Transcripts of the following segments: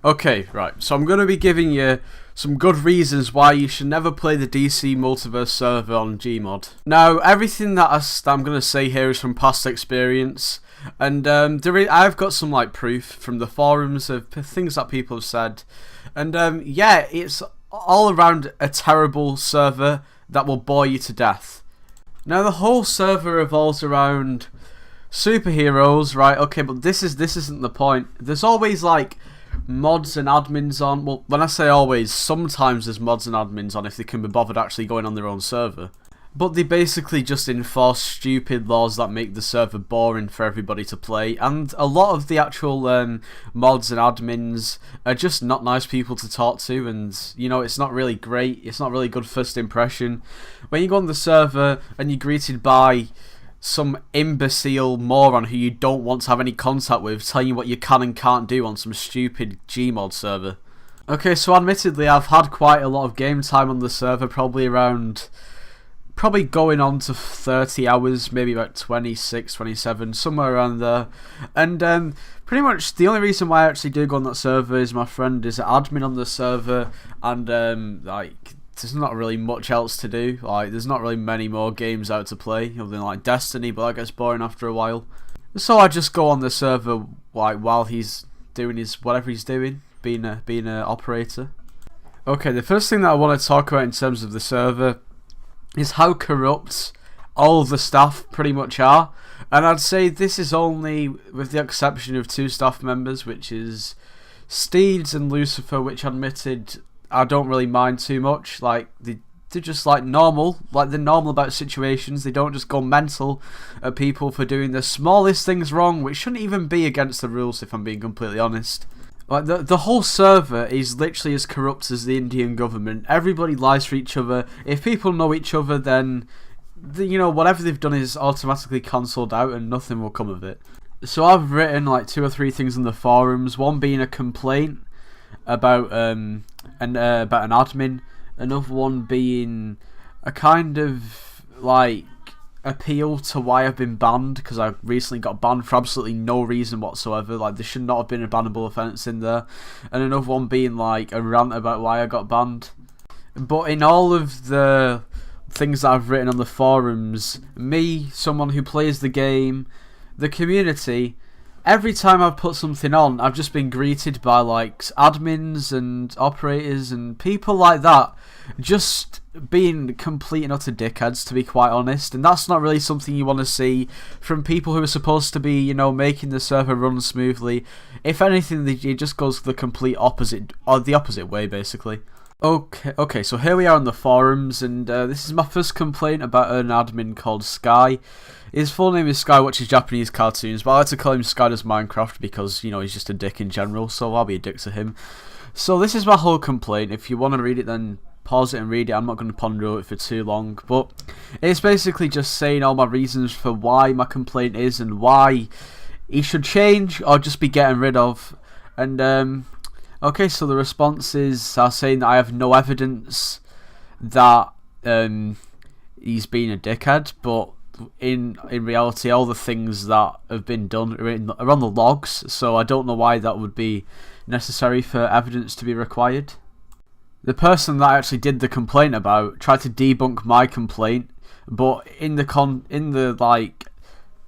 Okay, right. So I'm going to be giving you some good reasons why you should never play the DC Multiverse server on Gmod. Now, everything that I'm going to say here is from past experience, and I've got some proof from the forums of things that people have said, and yeah, it's all around a terrible server that will bore you to death. Now, the whole server revolves around superheroes, right? Okay, but this isn't the point. There's always mods and admins on. Well, when I say always, sometimes there's mods and admins on if they can be bothered actually going on their own server. But they basically just enforce stupid laws that make the server boring for everybody to play, and a lot of the actual mods and admins are just not nice people to talk to, and it's not really great, it's not really good first impression. When you go on the server and you're greeted by some imbecile moron who you don't want to have any contact with telling you what you can and can't do on some stupid Gmod server. Okay, so admittedly I've had quite a lot of game time on the server, probably going on to 30 hours, maybe about 26, 27, somewhere around there. And pretty much the only reason why I actually do go on that server is my friend is an admin on the server, and there's not really much else to do. There's not really many more games out to play other than Destiny, but that gets boring after a while. So I just go on the server while he's doing whatever he's doing, being an operator. Okay, the first thing that I want to talk about in terms of the server is how corrupt all of the staff pretty much are, and I'd say this is only with the exception of 2 staff members, which is Steeds and Lucifer, which admitted I don't really mind too much. They're just normal, they're normal about situations. They don't just go mental at people for doing the smallest things wrong, which shouldn't even be against the rules if I'm being completely honest. The whole server is literally as corrupt as the Indian government. Everybody lies for each other. If people know each other, then whatever they've done is automatically cancelled out and nothing will come of it. So I've written 2 or 3 things in the forums, one being a complaint about an admin, another one being a kind of appeal to why I've been banned, because I recently got banned for absolutely no reason whatsoever. There should not have been a bannable offence in there, and another one being a rant about why I got banned. But in all of the things that I've written on the forums, me, someone who plays the game, the community, every time I've put something on, I've just been greeted by admins and operators and people like that just being complete and utter dickheads, to be quite honest. And that's not really something you want to see from people who are supposed to be, making the server run smoothly. If anything, it just goes the complete opposite, or the opposite way, basically. Okay, so here we are on the forums, and this is my first complaint about an admin called Sky. His full name is Sky Watches Japanese Cartoons, but I like to call him Sky Does Minecraft because, he's just a dick in general, so I'll be a dick to him. So this is my whole complaint. If you want to read it, then pause it and read it. I'm not going to ponder over it for too long, but it's basically just saying all my reasons for why my complaint is and why he should change or just be getting rid of. And okay, so the responses are saying that I have no evidence that he's been a dickhead, but in reality all the things that have been done are on the logs, so I don't know why that would be necessary for evidence to be required. The person that I actually did the complaint about tried to debunk my complaint, but in the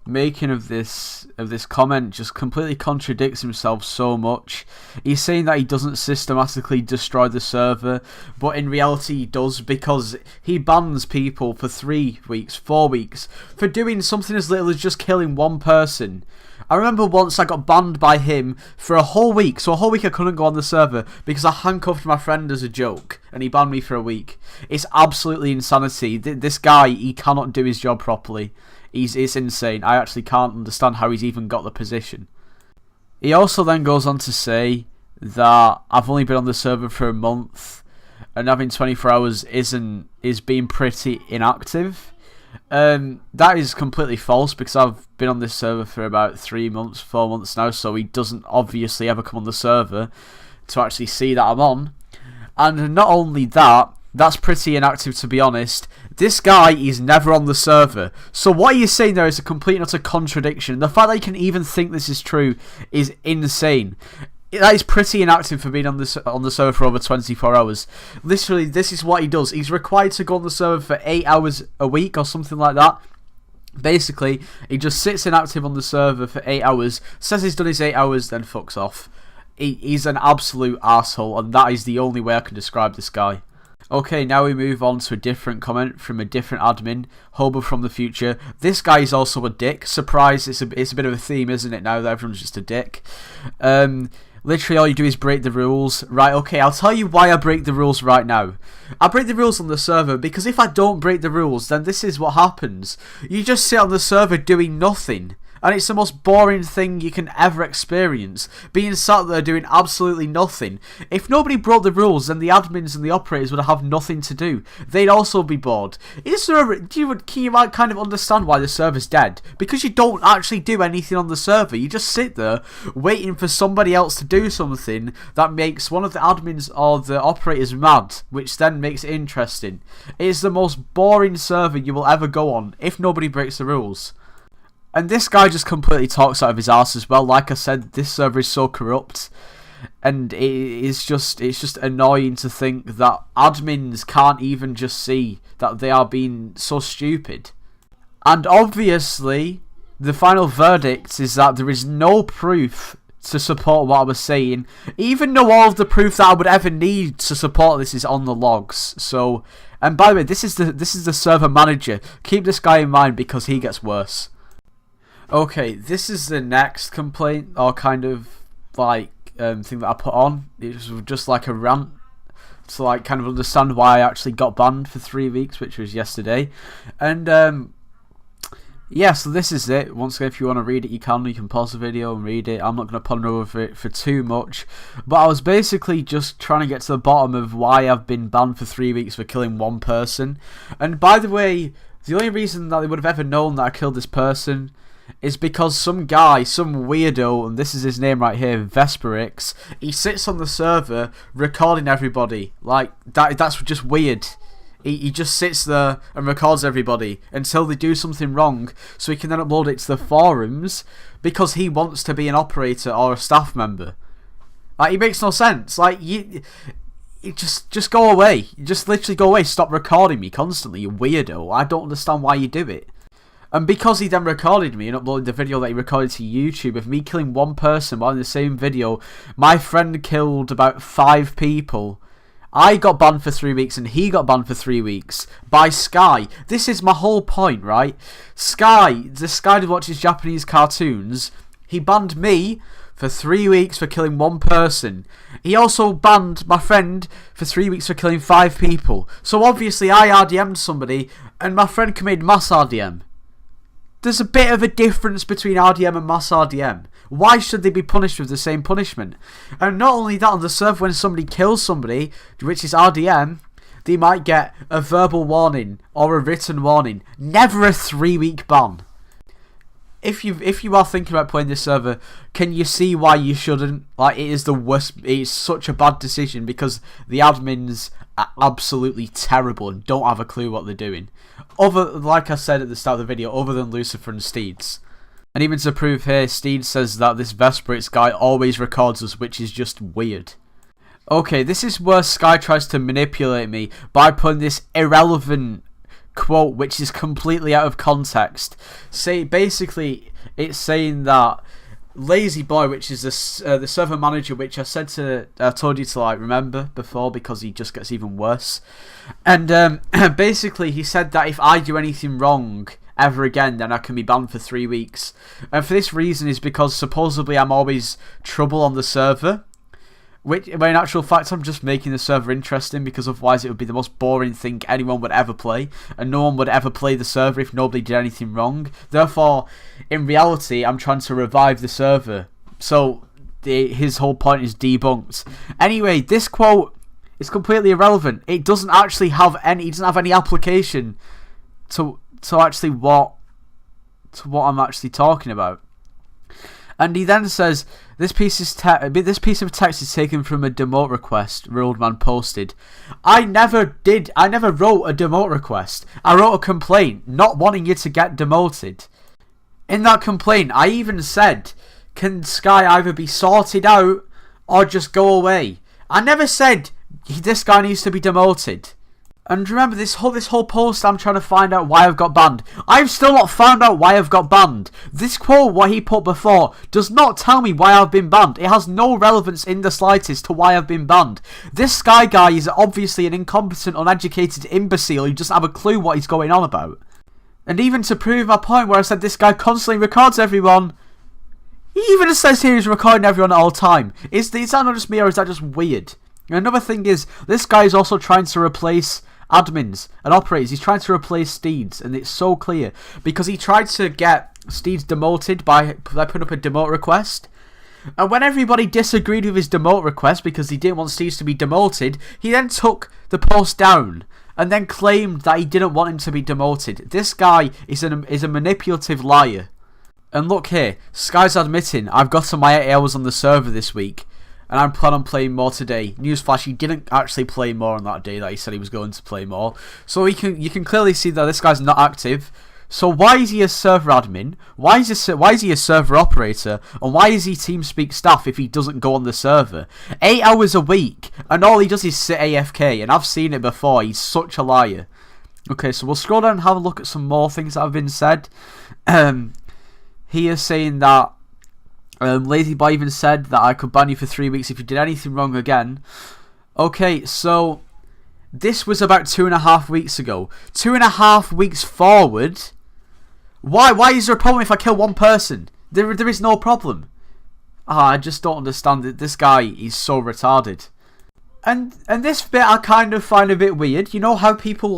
making of this comment just completely contradicts himself so much. He's saying that he doesn't systematically destroy the server, but in reality he does, because he bans people for 3 weeks, 4 weeks for doing something as little as just killing one person. I remember once I got banned by him for a whole week, so a whole week I couldn't go on the server because I handcuffed my friend as a joke, and he banned me for a week. It's absolutely insanity. This guy, he cannot do his job properly. It's insane. I actually can't understand how he's even got the position. He also then goes on to say that I've only been on the server for a month, and having 24 hours is being pretty inactive. That is completely false, because I've been on this server for about 3 months, 4 months now, so he doesn't obviously ever come on the server to actually see that I'm on. And not only that, that's pretty inactive, to be honest. This guy is never on the server. So what you're saying there is a complete and utter contradiction. The fact that you can even think this is true is insane. that is pretty inactive for being on the server for over 24 hours. Literally, this is what he does. He's required to go on the server for 8 hours a week or something like that. Basically, he just sits inactive on the server for 8 hours, says he's done his 8 hours, then fucks off. He's an absolute asshole, and that is the only way I can describe this guy. Okay, now we move on to a different comment from a different admin, Hobo from the future. This guy is also a dick. Surprise, it's a bit of a theme, isn't it, now that everyone's just a dick. Literally all you do is break the rules. Right, okay, I'll tell you why I break the rules right now. I break the rules on the server because if I don't break the rules, then this is what happens. You just sit on the server doing nothing. And it's the most boring thing you can ever experience, being sat there doing absolutely nothing. If nobody broke the rules, then the admins and the operators would have nothing to do. They'd also be bored. Can you kind of understand why the server's dead? Because you don't actually do anything on the server. You just sit there waiting for somebody else to do something that makes one of the admins or the operators mad, which then makes it interesting. It is the most boring server you will ever go on if nobody breaks the rules. And this guy just completely talks out of his arse as well. Like I said, this server is so corrupt. And it's just annoying to think that admins can't even just see that they are being so stupid. And obviously, the final verdict is that there is no proof to support what I was saying. Even though all of the proof that I would ever need to support this is on the logs. So, and by the way, this is the server manager. Keep this guy in mind because he gets worse. Okay, this is the next complaint, or kind of like thing that I put on. It was just like a rant to like kind of understand why I actually got banned for 3 weeks, which was yesterday. And yeah, so this is it. Once again, if you want to read it, you can pause the video and read it. I'm not going to ponder over it for too much, but I was basically just trying to get to the bottom of why I've been banned for 3 weeks for killing one person. And by the way, the only reason that they would have ever known that I killed this person is because some guy, some weirdo, and this is his name right here, Vesperix, he sits on the server recording everybody. Like, that's just weird. He just sits there and records everybody until they do something wrong, so he can then upload it to the forums because he wants to be an operator or a staff member. Like, it makes no sense. Like, you just go away. You just literally go away. Stop recording me constantly, you weirdo. I don't understand why you do it. And because he then recorded me and uploaded the video that he recorded to YouTube of me killing one person while in the same video, my friend killed about 5 people. I got banned for 3 weeks and he got banned for 3 weeks by Sky. This is my whole point, right? The Sky that watches Japanese cartoons, he banned me for 3 weeks for killing one person. He also banned my friend for 3 weeks for killing 5 people. So obviously I RDM'd somebody and my friend committed mass RDM. There's a bit of a difference between RDM and mass RDM. Why should they be punished with the same punishment? And not only that, on the server when somebody kills somebody, which is RDM, they might get a verbal warning or a written warning. Never a 3-week ban. If you are thinking about playing this server, can you see why you shouldn't? Like, it is the worst. It's such a bad decision because the admins are absolutely terrible and don't have a clue what they're doing. Like I said at the start of the video, other than Lucifer and Steeds. And even to prove here, Steeds says that this Vesperix guy always records us, which is just weird. Okay, this is where Sky tries to manipulate me by putting this irrelevant quote which is completely out of context. Basically, it's saying that Lazy Boy, which is the server manager, which I told you to like remember before because he just gets even worse. And basically he said that if I do anything wrong ever again, then I can be banned for 3 weeks. And for this reason is because supposedly I'm always trouble on the server. Which, in actual fact, I'm just making the server interesting because otherwise it would be the most boring thing anyone would ever play. And no one would ever play the server if nobody did anything wrong. Therefore, in reality, I'm trying to revive the server. So, his whole point is debunked. Anyway, this quote is completely irrelevant. It doesn't actually have any application to actually what I'm actually talking about. And he then says, this piece of text is taken from a demote request Roadman posted. I never wrote a demote request. I wrote a complaint, not wanting you to get demoted. In that complaint, I even said, can Sky either be sorted out or just go away. I never said this guy needs to be demoted. And remember, this whole post, I'm trying to find out why I've got banned. I've still not found out why I've got banned. This quote, what he put before, does not tell me why I've been banned. It has no relevance in the slightest to why I've been banned. This Sky guy is obviously an incompetent, uneducated imbecile who doesn't have a clue what he's going on about. And even to prove my point where I said this guy constantly records everyone, he even says here he's recording everyone at all time. Is that not just me, or is that just weird? And another thing is, this guy is also trying to replace admins and operators. He's trying to replace Steeds, and it's so clear because he tried to get Steeds demoted by putting up a demote request, and when everybody disagreed with his demote request because he didn't want Steeds to be demoted, he then took the post down and then claimed that he didn't want him to be demoted. This guy is a manipulative liar. And look here, Sky's admitting, I've gotten my 8 hours on the server this week and I'm planning on playing more today. Newsflash, he didn't actually play more on that day that he said he was going to play more. So you can clearly see that this guy's not active. So why is he a server admin? Why is he a server operator? And why is he TeamSpeak staff if he doesn't go on the server? 8 hours a week, and all he does is sit AFK, and I've seen it before. He's such a liar. Okay, so we'll scroll down and have a look at some more things that have been said. He is saying that Lazyboy even said that I could ban you for 3 weeks if you did anything wrong again. Okay, so this was about 2.5 weeks ago. 2.5 weeks forward. Why is there a problem if I kill one person? There is no problem. I just don't understand it. This guy is so retarded. And this bit I kind of find a bit weird. You know how people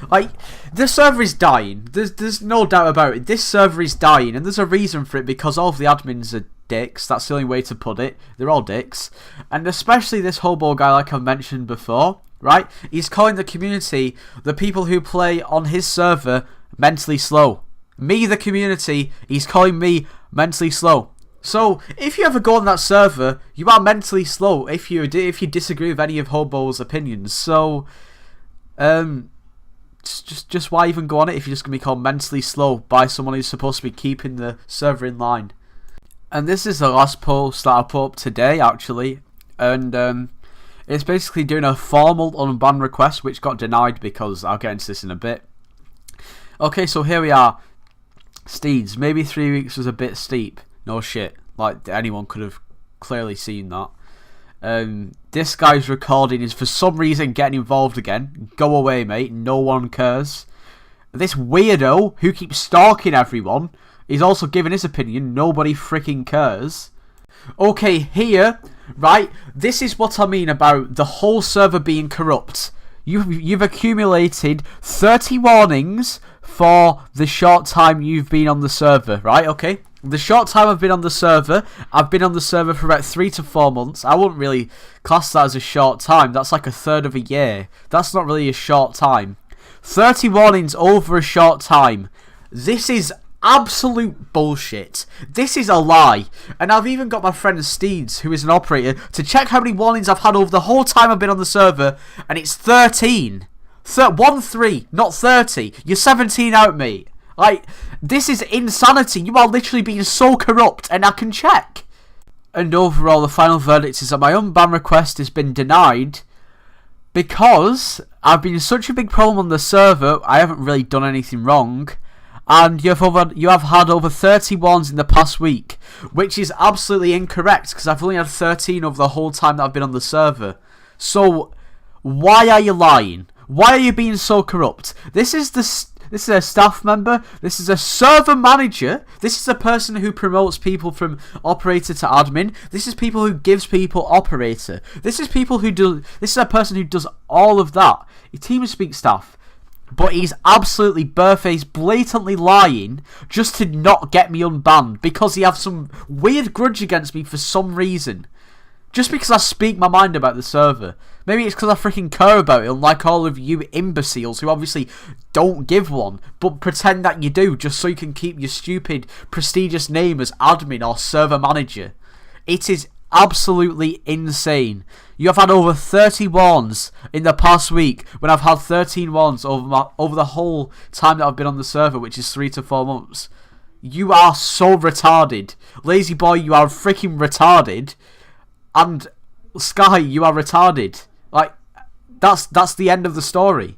like the server is dying. There's no doubt about it. This server is dying, and there's a reason for it because all of the admins are dicks. That's the only way to put it. They're all dicks, and especially this hobo guy, like I've mentioned before. Right? He's calling the community, the people who play on his server, mentally slow. Me, the community, he's calling me mentally slow. So, if you ever go on that server, you are mentally slow if you disagree with any of Hobo's opinions. So, just why even go on it if you're just going to be called mentally slow by someone who's supposed to be keeping the server in line? And this is the last post that I put up today, actually. And, it's basically doing a formal unban request, which got denied because I'll get into this in a bit. Okay, so here we are. Steeds, maybe 3 weeks was a bit steep. No shit, like anyone could have clearly seen that. This guy's recording is for some reason getting involved again. Go away, mate, no one cares. This weirdo who keeps stalking everyone is also giving his opinion. Nobody freaking cares. Okay, here, right, this is what I mean about the whole server being corrupt. You've accumulated 30 warnings for the short time you've been on the server, right? Okay. The short time I've been on the server, I've been on the server for about 3 to 4 months. I wouldn't really class that as a short time. That's like a third of a year. That's not really a short time. 30 warnings over a short time. This is absolute bullshit. This is a lie. And I've even got my friend Steeds, who is an operator, to check how many warnings I've had over the whole time I've been on the server, and it's 13. 1-3, not 30. You're 17 out, mate. Like, this is insanity. You are literally being so corrupt, and I can check. And overall, the final verdict is that my unban request has been denied because I've been such a big problem on the server. I haven't really done anything wrong, and you have had over 30 warns in the past week, which is absolutely incorrect because I've only had 13 over the whole time that I've been on the server. So, why are you lying? Why are you being so corrupt? This is a staff member. This is a server manager. This is a person who promotes people from operator to admin. This is people who gives people operator. This is a person who does all of that. A TeamSpeak staff. But he's absolutely barefaced, blatantly lying just to not get me unbanned because he has some weird grudge against me for some reason. Just because I speak my mind about the server. Maybe it's because I freaking care about it, unlike all of you imbeciles who obviously don't give one, but pretend that you do just so you can keep your stupid, prestigious name as admin or server manager. It is absolutely insane. You have had over 30 warns in the past week when I've had 13 warns over the whole time that I've been on the server, which is 3 to 4 months. You are so retarded. Lazy boy, you are freaking retarded. and Sky, you are retarded. Like, that's the end of the story.